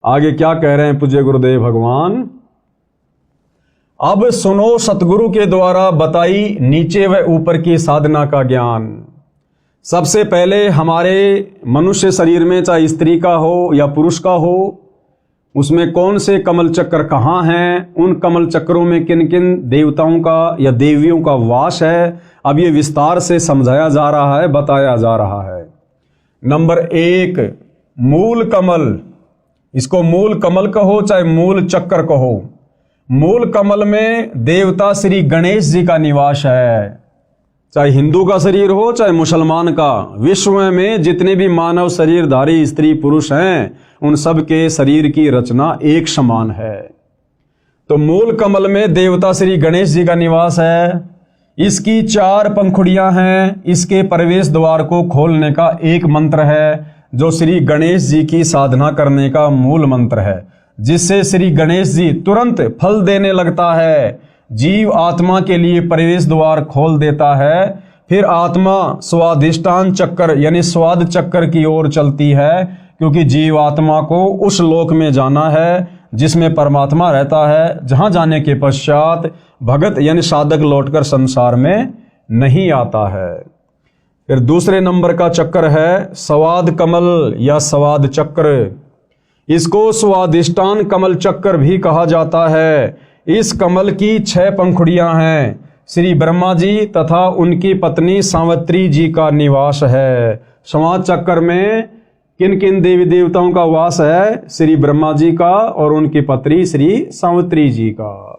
आगे क्या कह रहे हैं पूज्य गुरुदेव भगवान। अब सुनो सतगुरु के द्वारा बताई नीचे व ऊपर की साधना का ज्ञान। सबसे पहले हमारे मनुष्य शरीर में चाहे स्त्री का हो या पुरुष का हो, उसमें कौन से कमल चक्र कहाँ हैं, उन कमल चक्रों में किन किन देवताओं का या देवियों का वास है, अब ये विस्तार से समझाया जा रहा है, बताया जा रहा है। नंबर 1, मूल कमल। इसको मूल कमल कहो चाहे मूल चक्र कहो। मूल कमल में देवता श्री गणेश जी का निवास है। चाहे हिंदू का शरीर हो चाहे मुसलमान का, विश्व में जितने भी मानव शरीरधारी स्त्री पुरुष हैं, उन सब के शरीर की रचना एक समान है। तो मूल कमल में देवता श्री गणेश जी का निवास है। इसकी 4 पंखुड़ियां हैं। इसके प्रवेश द्वार को खोलने का एक मंत्र है, जो श्री गणेश जी की साधना करने का मूल मंत्र है, जिससे श्री गणेश जी तुरंत फल देने लगता है। जीव आत्मा के लिए प्रवेश द्वार खोल देता है। फिर आत्मा स्वादिष्टान चक्र यानी स्वाद चक्र की ओर चलती है, क्योंकि जीव आत्मा को उस लोक में जाना है जिसमें परमात्मा रहता है, जहां जाने के पश्चात भगत यानी साधक लौटकर संसार में नहीं आता है। फिर दूसरे नंबर का चक्र है स्वाद कमल या स्वाद चक्र। इसको स्वादिष्टान कमल चक्र भी कहा जाता है। इस कमल की 6 पंखुड़ियां हैं। श्री ब्रह्मा जी तथा उनकी पत्नी सावित्री जी का निवास है। स्वाद चक्र में किन किन देवी देवताओं का वास है? श्री ब्रह्मा जी का और उनकी पत्नी श्री सावित्री जी का।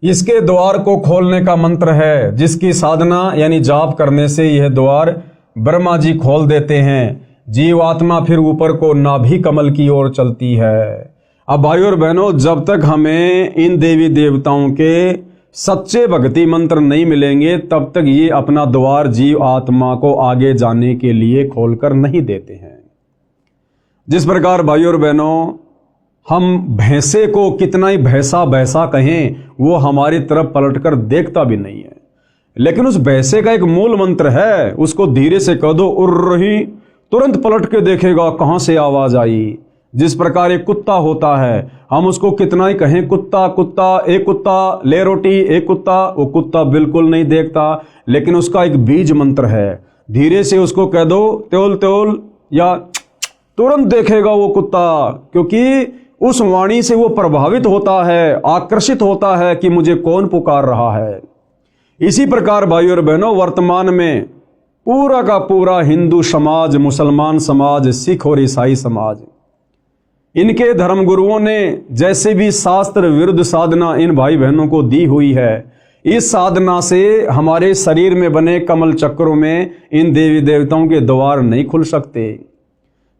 इसके द्वार को खोलने का मंत्र है, जिसकी साधना यानी जाप करने से यह द्वार ब्रह्मा जी खोल देते हैं। जीवात्मा फिर ऊपर को नाभि कमल की ओर चलती है। अब भाइयों और बहनों, जब तक हमें इन देवी देवताओं के सच्चे भक्ति मंत्र नहीं मिलेंगे, तब तक ये अपना द्वार जीव आत्मा को आगे जाने के लिए खोलकर नहीं देते हैं। जिस प्रकार भाइयों और बहनों, हम भैंसे को कितना ही भैंसा भैंसा कहें, वो हमारी तरफ पलटकर देखता भी नहीं है। लेकिन उस भैंसे का एक मूल मंत्र है, उसको धीरे से कह दो उड़ रही, तुरंत पलट के देखेगा कहां से आवाज आई। जिस प्रकार एक कुत्ता होता है, हम उसको कितना ही कहें कुत्ता कुत्ता, एक कुत्ता ले रोटी, एक कुत्ता, वो कुत्ता बिल्कुल नहीं देखता। लेकिन उसका एक बीज मंत्र है, धीरे से उसको कह दो त्योल त्योल या तुरंत देखेगा वो कुत्ता, क्योंकि उस वाणी से वो प्रभावित होता है, आकर्षित होता है कि मुझे कौन पुकार रहा है। इसी प्रकार भाइयों और बहनों, वर्तमान में पूरा का पूरा हिंदू समाज, मुसलमान समाज, सिख और ईसाई समाज, इनके धर्म गुरुओं ने जैसे भी शास्त्र विरुद्ध साधना इन भाई बहनों को दी हुई है, इस साधना से हमारे शरीर में बने कमल चक्रों में इन देवी देवताओं के द्वार नहीं खुल सकते।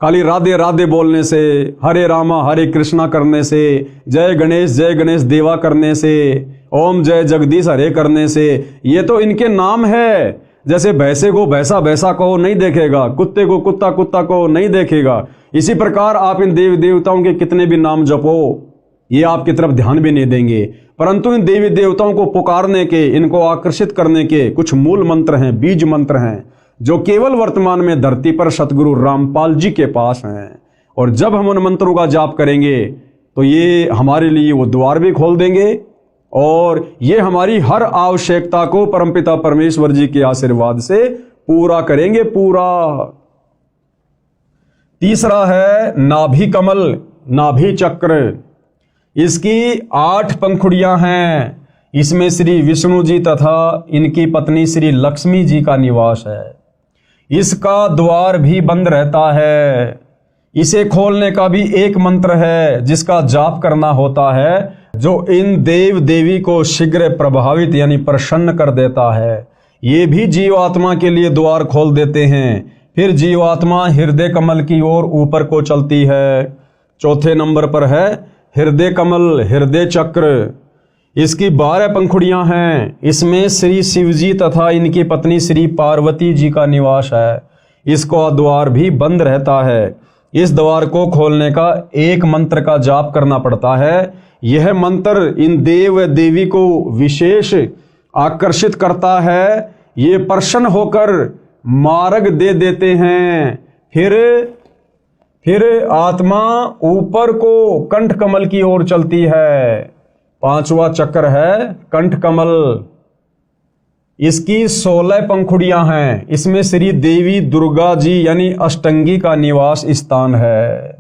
खाली राधे राधे बोलने से, हरे रामा हरे कृष्णा करने से, जय गणेश देवा करने से, ओम जय जगदीश हरे करने से, ये तो इनके नाम है। जैसे भैंसे को भैंसा भैंसा को नहीं देखेगा, कुत्ते को कुत्ता कुत्ता को नहीं देखेगा, इसी प्रकार आप इन देवी देवताओं के कितने भी नाम जपो, ये आपकी तरफ ध्यान भी नहीं देंगे। परंतु इन देवी देवताओं को पुकारने के, इनको आकर्षित करने के कुछ मूल मंत्र हैं, बीज मंत्र हैं, जो केवल वर्तमान में धरती पर सतगुरु रामपाल जी के पास हैं। और जब हम उन मंत्रों का जाप करेंगे तो ये हमारे लिए वो द्वार भी खोल देंगे, और ये हमारी हर आवश्यकता को परमपिता परमेश्वर जी के आशीर्वाद से पूरा करेंगे, पूरा। तीसरा है नाभि कमल, नाभि चक्र। इसकी 8 पंखुड़ियां हैं। इसमें श्री विष्णु जी तथा इनकी पत्नी श्री लक्ष्मी जी का निवास है। इसका द्वार भी बंद रहता है। इसे खोलने का भी एक मंत्र है, जिसका जाप करना होता है, जो इन देव देवी को शीघ्र प्रभावित यानी प्रसन्न कर देता है। ये भी जीवात्मा के लिए द्वार खोल देते हैं। फिर जीवात्मा हृदय कमल की ओर ऊपर को चलती है। चौथे नंबर पर है हृदय कमल, हृदय चक्र। इसकी 12 पंखुड़ियां हैं। इसमें श्री शिव जी तथा इनकी पत्नी श्री पार्वती जी का निवास है। इसका द्वार भी बंद रहता है। इस द्वार को खोलने का एक मंत्र का जाप करना पड़ता है। यह मंत्र इन देव देवी को विशेष आकर्षित करता है। ये प्रसन्न होकर मार्ग दे देते हैं। फिर फिर आत्मा ऊपर को कंठ कमल की ओर चलती है। पांचवा चक्र है कंठ कमल। इसकी 16 पंखुड़ियां हैं। इसमें श्री देवी दुर्गा जी यानी अष्टंगी का निवास स्थान है।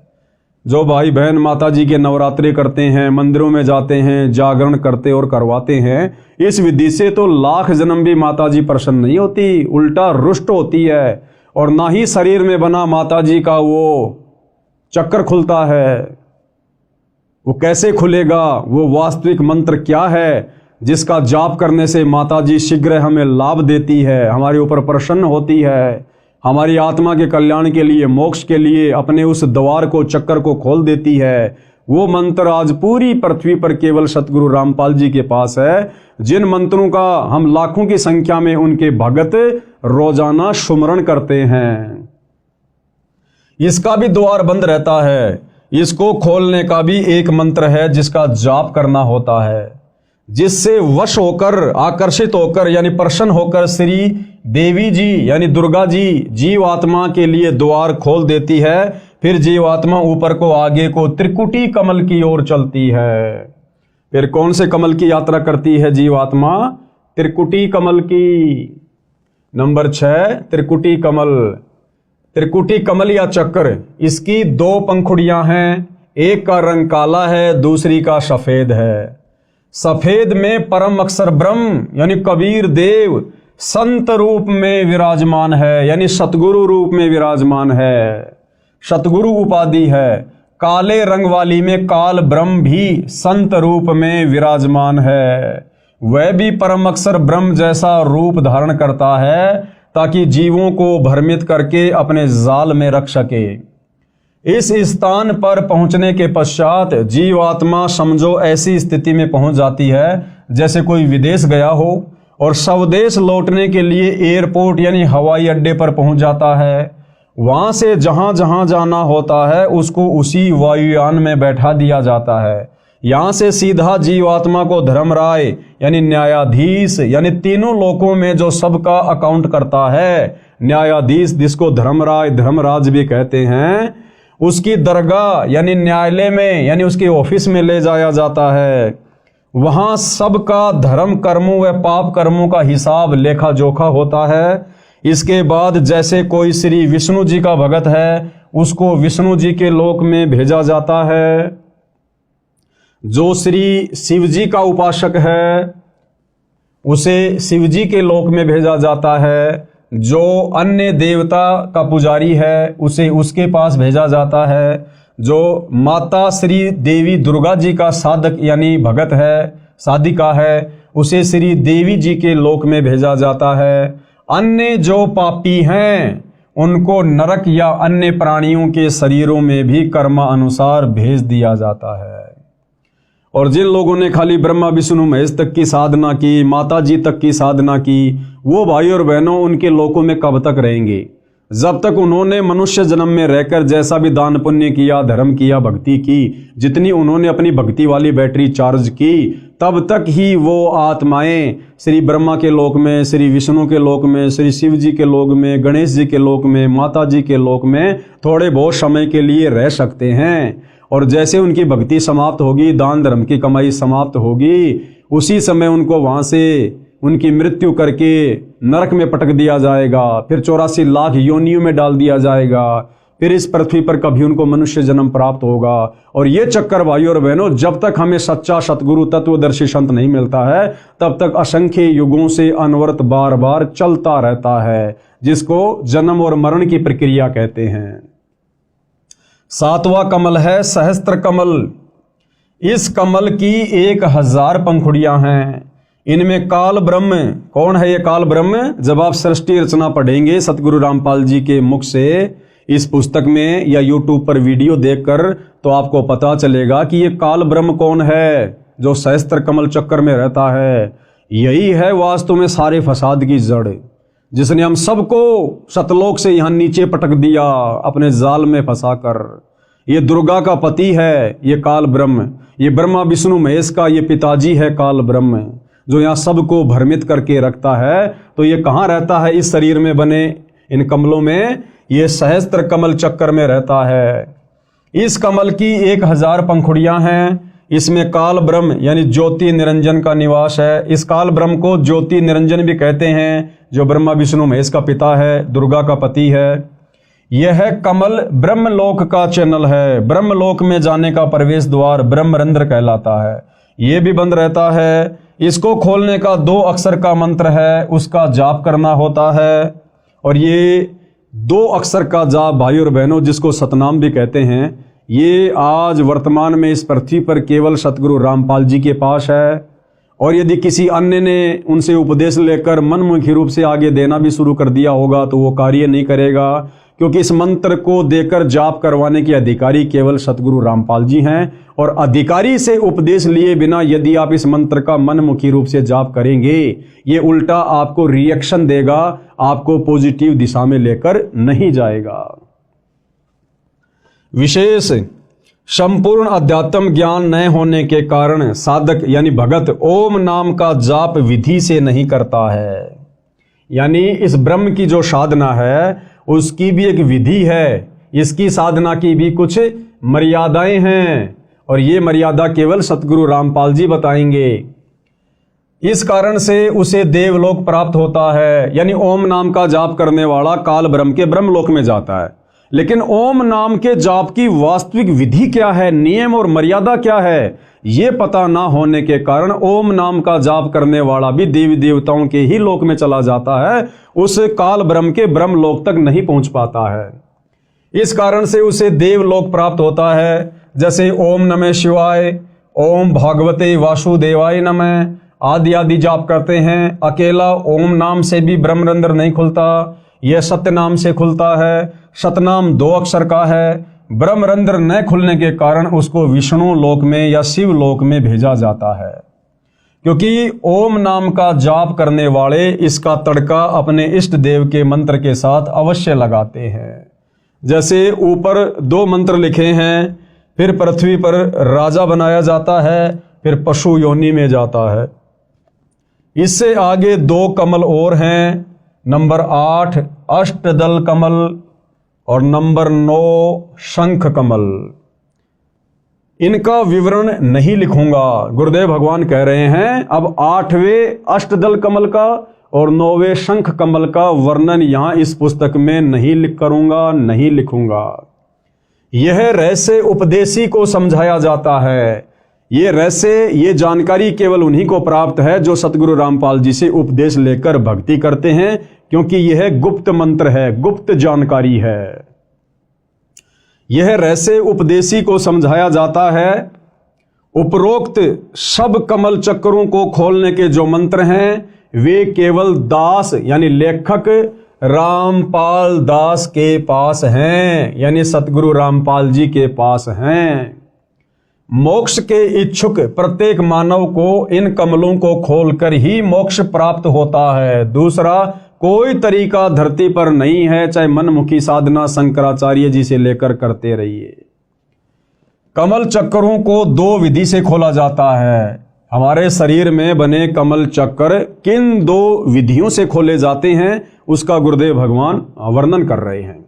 जो भाई बहन माता जी के नवरात्रि करते हैं, मंदिरों में जाते हैं, जागरण करते और करवाते हैं, इस विधि से तो लाख जन्म भी माता जी प्रसन्न नहीं होती, उल्टा रुष्ट होती है। और ना ही शरीर में बना माता जी का वो चक्र खुलता है। वो कैसे खुलेगा? वो वास्तविक मंत्र क्या है जिसका जाप करने से माता जी शीघ्र हमें लाभ देती है, हमारे ऊपर प्रसन्न होती है, हमारी आत्मा के कल्याण के लिए, मोक्ष के लिए अपने उस द्वार को, चक्कर को खोल देती है। वो मंत्र आज पूरी पृथ्वी पर केवल सतगुरु रामपाल जी के पास है, जिन मंत्रों का हम लाखों की संख्या में उनके भगत रोजाना सुमरण करते हैं। इसका भी द्वार बंद रहता है। इसको खोलने का भी एक मंत्र है जिसका जाप करना होता है, जिससे वश होकर, आकर्षित होकर यानी प्रसन्न होकर श्री देवी जी यानी दुर्गा जी जीवात्मा के लिए द्वार खोल देती है। फिर जीवात्मा ऊपर को, आगे को त्रिकुटी कमल की ओर चलती है। फिर कौन से कमल की यात्रा करती है जीवात्मा? त्रिकुटी कमल की। नंबर 6 त्रिकुटी कमल। त्रिकुटी कमल या चक्र, इसकी 2 पंखुड़ियां हैं। एक का रंग काला है, दूसरी का सफेद है। सफेद में परम अक्षर ब्रह्म यानी कबीर देव संत रूप में विराजमान है, यानी सतगुरु रूप में विराजमान है, सतगुरु उपाधि है। काले रंग वाली में काल ब्रह्म भी संत रूप में विराजमान है। वह भी परम अक्षर ब्रह्म जैसा रूप धारण करता है ताकि जीवों को भ्रमित करके अपने जाल में रख सके। इस स्थान पर पहुंचने के पश्चात जीवात्मा समझो ऐसी स्थिति में पहुंच जाती है जैसे कोई विदेश गया हो और स्वदेश लौटने के लिए एयरपोर्ट यानी हवाई अड्डे पर पहुंच जाता है। वहां से जहां जहां जाना होता है उसको उसी वायुयान में बैठा दिया जाता है। यहां से सीधा जीवात्मा को धर्मराय यानी न्यायाधीश यानी तीनों लोकों में जो सबका अकाउंट करता है, न्यायाधीश जिसको धर्मराय धर्मराज भी कहते हैं, उसकी दरगाह यानी न्यायालय में यानी उसके ऑफिस में ले जाया जाता है। वहां सबका धर्म कर्मों व पाप कर्मों का हिसाब लेखा जोखा होता है। इसके बाद जैसे कोई श्री विष्णु जी का भगत है उसको विष्णु जी के लोक में भेजा जाता है। जो श्री शिव जी का उपासक है उसे शिव जी के लोक में भेजा जाता है। जो अन्य देवता का पुजारी है उसे उसके पास भेजा जाता है। जो माता श्री देवी दुर्गा जी का साधक यानी भगत है, साधिका है, उसे श्री देवी जी के लोक में भेजा जाता है। अन्य जो पापी हैं उनको नरक या अन्य प्राणियों के शरीरों में भी कर्मानुसार भेज दिया जाता है। और जिन लोगों ने खाली ब्रह्मा विष्णु महेश तक की साधना की, माता जी तक की साधना की, वो भाई और बहनों उनके लोकों में कब तक रहेंगे? जब तक उन्होंने मनुष्य जन्म में रहकर जैसा भी दान पुण्य किया, धर्म किया, भक्ति की, जितनी उन्होंने अपनी भक्ति वाली बैटरी चार्ज की, तब तक ही वो आत्माएं श्री ब्रह्मा के लोक में, श्री विष्णु के लोक में, श्री शिव जी के लोक में, गणेश जी के लोक में, माता जी के लोक में थोड़े बहुत समय के लिए रह सकते हैं। और जैसे उनकी भक्ति समाप्त होगी, दान धर्म की कमाई समाप्त होगी, उसी समय उनको वहां से उनकी मृत्यु करके नरक में पटक दिया जाएगा। फिर 84 लाख योनियों में डाल दिया जाएगा। फिर इस पृथ्वी पर कभी उनको मनुष्य जन्म प्राप्त होगा। और ये चक्कर भाइयों और बहनों, जब तक हमें सच्चा सतगुरु तत्वदर्शी संत नहीं मिलता है तब तक असंख्य युगों से अनवरत बार बार चलता रहता है, जिसको जन्म और मरण की प्रक्रिया कहते हैं। 7वां कमल है सहस्त्र कमल। इस कमल की 1000 पंखुड़ियां हैं। इनमें काल ब्रह्म, कौन है ये काल ब्रह्म? जब आप सृष्टि रचना पढ़ेंगे सतगुरु रामपाल जी के मुख से इस पुस्तक में या यूट्यूब पर वीडियो देखकर, तो आपको पता चलेगा कि ये काल ब्रह्म कौन है जो सहस्त्र कमल चक्कर में रहता है। यही है वास्तव में सारे फसाद की जड़, जिसने हम सबको सतलोक से यहां नीचे पटक दिया अपने जाल में फंसाकर। ये दुर्गा का पति है ये काल ब्रह्म, ये ब्रह्मा विष्णु महेश का ये पिताजी है काल ब्रह्म, जो यहाँ सबको भ्रमित करके रखता है। तो ये कहाँ रहता है? इस शरीर में बने इन कमलों में। ये सहस्त्र कमल चक्कर में रहता है। इस कमल की 1000 पंखुड़ियां हैं। इसमें काल ब्रह्म यानी ज्योति निरंजन का निवास है। इस काल ब्रह्म को ज्योति निरंजन भी कहते हैं, जो ब्रह्मा विष्णु महेश का पिता है, दुर्गा का पति है। यह कमल ब्रह्मलोक का चैनल है। ब्रह्मलोक में जाने का प्रवेश द्वार ब्रह्मरंध्र कहलाता है। ये भी बंद रहता है। इसको खोलने का 2 अक्षर का मंत्र है, उसका जाप करना होता है। और ये 2 अक्षर का जाप भाई और बहनों, जिसको सतनाम भी कहते हैं, ये आज वर्तमान में इस पृथ्वी पर केवल सतगुरु रामपाल जी के पास है। और यदि किसी अन्य ने उनसे उपदेश लेकर मनमुखी रूप से आगे देना भी शुरू कर दिया होगा तो वो कार्य नहीं करेगा, क्योंकि इस मंत्र को देकर जाप करवाने के अधिकारी केवल सतगुरु रामपाल जी हैं। और अधिकारी से उपदेश लिए बिना यदि आप इस मंत्र का मनमुखी रूप से जाप करेंगे, ये उल्टा आपको रिएक्शन देगा, आपको पॉजिटिव दिशा में लेकर नहीं जाएगा। विशेष संपूर्ण अध्यात्म ज्ञान न होने के कारण साधक यानी भगत ओम नाम का जाप विधि से नहीं करता है। यानी इस ब्रह्म की जो साधना है उसकी भी एक विधि है, इसकी साधना की भी कुछ मर्यादाएं हैं, और ये मर्यादा केवल सतगुरु रामपाल जी बताएंगे। इस कारण से उसे देवलोक प्राप्त होता है। यानी ओम नाम का जाप करने वाला काल ब्रह्म के ब्रह्मलोक में जाता है। लेकिन ओम नाम के जाप की वास्तविक विधि क्या है, नियम और मर्यादा क्या है, ये पता ना होने के कारण ओम नाम का जाप करने वाला भी देवी देवताओं के ही लोक में चला जाता है, उस काल ब्रह्म के ब्रह्मलोक तक नहीं पहुंच पाता है। इस कारण से उसे देवलोक प्राप्त होता है। जैसे ओम नमः शिवाय, ओम भागवते वासुदेवाय नमः आदि आदि जाप करते हैं। अकेला ओम नाम से भी ब्रह्मरंध्र नहीं खुलता, यह सत्य नाम से खुलता है। सतनाम 2 अक्षर का है। ब्रह्मरंध्र न खुलने के कारण उसको विष्णु लोक में या शिव लोक में भेजा जाता है, क्योंकि ओम नाम का जाप करने वाले इसका तड़का अपने इष्ट देव के मंत्र के साथ अवश्य लगाते हैं। जैसे ऊपर 2 मंत्र लिखे हैं, फिर पृथ्वी पर राजा बनाया जाता है, फिर पशु योनि में जाता है। इससे आगे 2 कमल और हैं, नंबर 8 अष्टदल कमल और नंबर 9 शंख कमल। इनका विवरण नहीं लिखूंगा, गुरुदेव भगवान कह रहे हैं अब 8वें अष्टदल कमल का और 9वें शंख कमल का वर्णन यहां इस पुस्तक में नहीं लिखूंगा। यह रहस्य उपदेशी को समझाया जाता है। ये रहस्य, ये जानकारी केवल उन्हीं को प्राप्त है जो सतगुरु रामपाल जी से उपदेश लेकर भक्ति करते हैं, क्योंकि यह गुप्त मंत्र है, गुप्त जानकारी है। यह रहस्य उपदेशी को समझाया जाता है। उपरोक्त सब कमल चक्रों को खोलने के जो मंत्र हैं वे केवल दास यानी लेखक रामपाल दास के पास हैं, यानी सतगुरु रामपाल जी के पास हैं। मोक्ष के इच्छुक प्रत्येक मानव को इन कमलों को खोलकर ही मोक्ष प्राप्त होता है। दूसरा कोई तरीका धरती पर नहीं है, चाहे मनमुखी साधना शंकराचार्य जी से लेकर करते रहिए। कमल चक्रों को 2 विधि से खोला जाता है। हमारे शरीर में बने कमल चक्र किन 2 विधियों से खोले जाते हैं उसका गुरुदेव भगवान वर्णन कर रहे हैं।